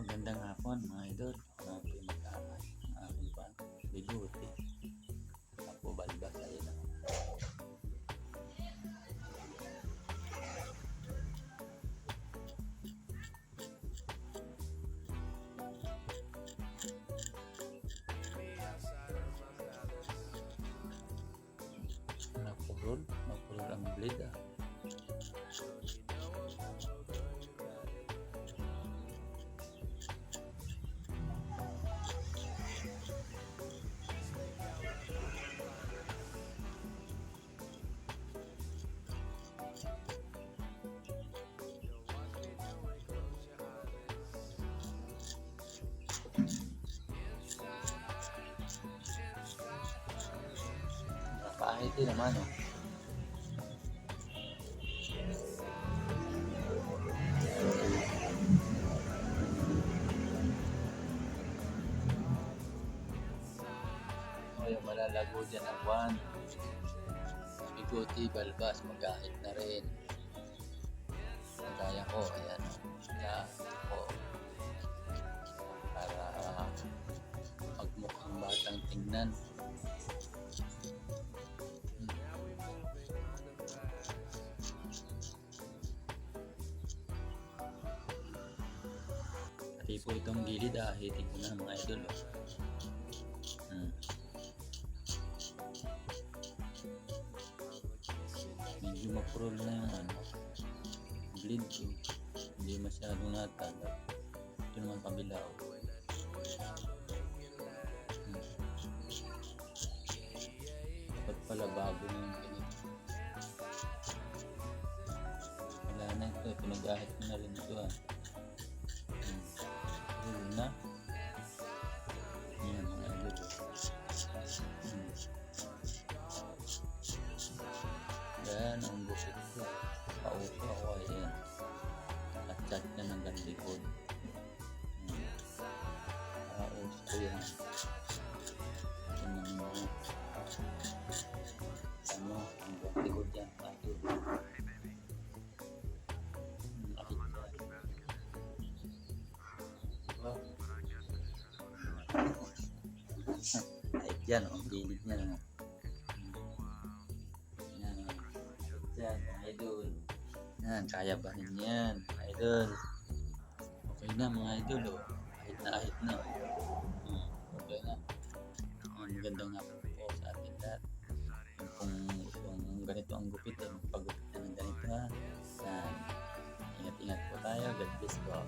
Magandang hapon mga idol. Ako po yung mag-aaral. Akin pa, bibuti. Ako balbas ay lang. Napurol ang blade ah. Nakahit din naman oh. O yung malalago dyan ang buwan. Biguti, balbas, magkahit na rin. Kaya ko, ayan. Kaya ko. Para magmukhang batang tingnan. Pati po itong gilid hiting ko na mga idol oh. Medyo mapurol na yung bleed ko. Hindi masyadong natagap. Ito naman kabila oh. Dapat pala bago na yung ganito. Wala na ito, pinag-ahit ko na rin ito ah. Purol na. Ayan mga idol. Yan ang busit ko. Paupo ako ayan. At chat na ng ganlikod. Paus ko yan. Ito ng ang ganlikod yan. Idol. Akit yan. Diba? Ay yan o. Ang gilid niya naman. Yan, idol. Yan, kaya ba rin yan, idol? Okay na mga idol, oh. Ahit na, oh. Okay na. Ang gandang hapon po sa ating lahat. Kung ganito ang gupit, pag-gupit na ng ganito, ha. Yan. Ingat-ingat po tayo. God bless po.